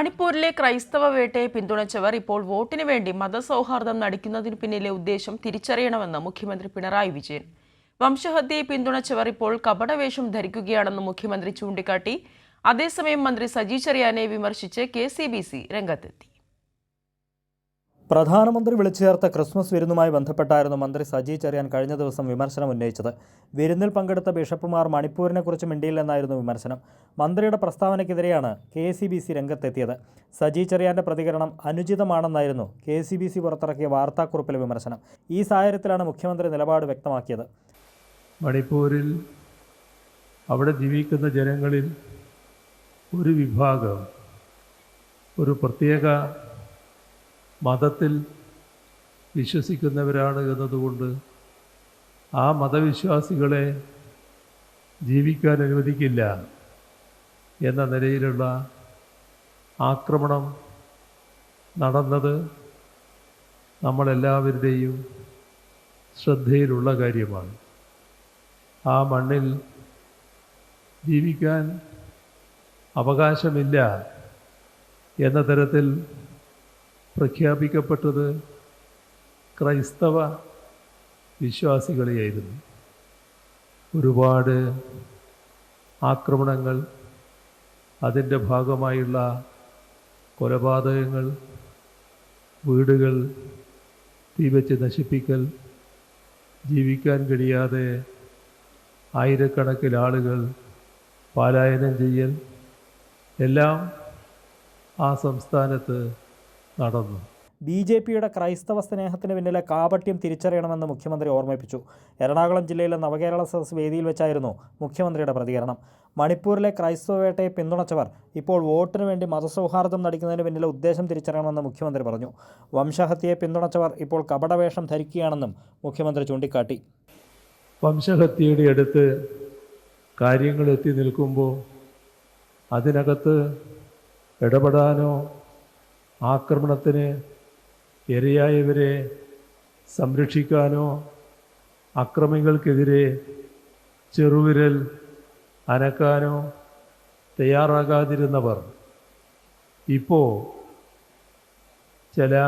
മണിപ്പൂരിലെ ക്രൈസ്തവ വേട്ടയെ പിന്തുണച്ചവർ ഇപ്പോൾ വോട്ടിന് വേണ്ടി മതസൗഹാർദ്ദം നടിക്കുന്നതിന് പിന്നിലെ ഉദ്ദേശം തിരിച്ചറിയണമെന്ന് മുഖ്യമന്ത്രി പിണറായി വിജയൻ. വംശഹത്യയെ പിന്തുണച്ചവർ ഇപ്പോൾ കപടവേഷം ധരിക്കുകയാണെന്ന് മുഖ്യമന്ത്രി ചൂണ്ടിക്കാട്ടി. അതേസമയം മന്ത്രി സജി ചെറിയാനെ വിമർശിച്ച് KCBC രംഗത്തെത്തി. പ്രധാനമന്ത്രി വിളിച്ചു ചേർത്ത ക്രിസ്മസ് വിരുന്നുമായി ബന്ധപ്പെട്ടായിരുന്നു മന്ത്രി സജി ചെറിയാൻ കഴിഞ്ഞ ദിവസം വിമർശനം ഉന്നയിച്ചത്. വിരുന്നിൽ പങ്കെടുത്ത ബിഷപ്പുമാർ മണിപ്പൂരിനെക്കുറിച്ച് മിണ്ടിയില്ലെന്നായിരുന്നു വിമർശനം. മന്ത്രിയുടെ പ്രസ്താവനയ്ക്കെതിരെയാണ് KCBC രംഗത്തെത്തിയത്. സജി ചെറിയാന്റെ പ്രതികരണം അനുചിതമാണെന്നായിരുന്നു KCBC പുറത്തിറക്കിയ വാർത്താക്കുറിപ്പിലെ വിമർശനം. ഈ സാഹചര്യത്തിലാണ് മുഖ്യമന്ത്രി നിലപാട് വ്യക്തമാക്കിയത്. മണിപ്പൂരിൽ അവിടെ ജീവിക്കുന്ന ജനങ്ങളിൽ ഒരു വിഭാഗം ഒരു പ്രത്യേക മതത്തിൽ വിശ്വസിക്കുന്നവരാണ് എന്നതുകൊണ്ട് ആ മതവിശ്വാസികളെ ജീവിക്കാൻ അനുവദിക്കില്ല എന്ന നിലയിലുള്ള ആക്രമണം നടന്നത് നമ്മളെല്ലാവരുടെയും ശ്രദ്ധയിലുള്ള കാര്യമാണ്. ആ മണ്ണിൽ ജീവിക്കാൻ അവകാശമില്ല എന്ന തരത്തിൽ പ്രഖ്യാപിക്കപ്പെട്ടത് ക്രൈസ്തവ വിശ്വാസികളെയായിരുന്നു. ഒരുപാട് ആക്രമണങ്ങൾ, അതിൻ്റെ ഭാഗമായുള്ള കൊലപാതകങ്ങൾ, വീടുകൾ തീവച്ച് നശിപ്പിക്കൽ, ജീവിക്കാൻ കഴിയാതെ ആയിരക്കണക്കിന് ആളുകൾ പലായനം ചെയ്യൽ എല്ലാം ആ സംസ്ഥാനത്ത് നടന്നു. BJPയുടെ ക്രൈസ്തവ സ്നേഹത്തിന് പിന്നിലെ കാപട്യം തിരിച്ചറിയണമെന്ന് മുഖ്യമന്ത്രി ഓർമ്മിപ്പിച്ചു. എറണാകുളം ജില്ലയിലെ നവകേരള സദസ് വേദിയിൽ വെച്ചായിരുന്നു മുഖ്യമന്ത്രിയുടെ പ്രതികരണം. മണിപ്പൂരിലെ ക്രൈസ്തവ വേട്ടയെ പിന്തുണച്ചവർ ഇപ്പോൾ വോട്ടിന് വേണ്ടി മതസൗഹാർദ്ദം നടിക്കുന്നതിന് പിന്നിലെ ഉദ്ദേശം തിരിച്ചറിയണമെന്ന് മുഖ്യമന്ത്രി പറഞ്ഞു. വംശഹത്യയെ പിന്തുണച്ചവർ ഇപ്പോൾ കപടവേഷം ധരിക്കുകയാണെന്നും മുഖ്യമന്ത്രി ചൂണ്ടിക്കാട്ടി. വംശഹത്യയുടെ അടുത്ത് കാര്യങ്ങൾ എത്തി നിൽക്കുമ്പോൾ അതിനകത്ത് ഇടപെടാനോ ആക്രമണത്തിന് ഇരയായവരെ സംരക്ഷിക്കാനോ അക്രമികൾക്കെതിരെ ചെറുവിരൽ അനക്കാനോ തയ്യാറാകാതിരുന്നവർ ഇപ്പോൾ ചില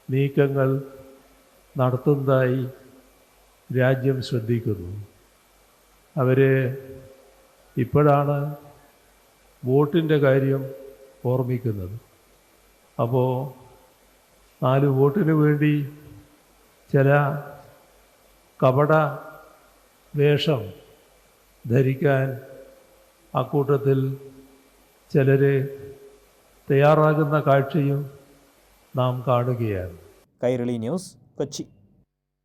നീക്കങ്ങൾ നടത്തുന്നതായി രാജ്യം ശ്രദ്ധിക്കുന്നു. അവർ ഇപ്പോഴാണ് വോട്ടിൻ്റെ കാര്യം ഓർമ്മിക്കുന്നത്. അപ്പോൾ 4 വോട്ടിന് വേണ്ടി ചില കപട വേഷം ധരിക്കാൻ അക്കൂട്ടത്തിൽ ചിലർ തയ്യാറാകുന്ന കാഴ്ചയും നാം കാണുകയാണ്. കൈരളി ന്യൂസ്, കൊച്ചി.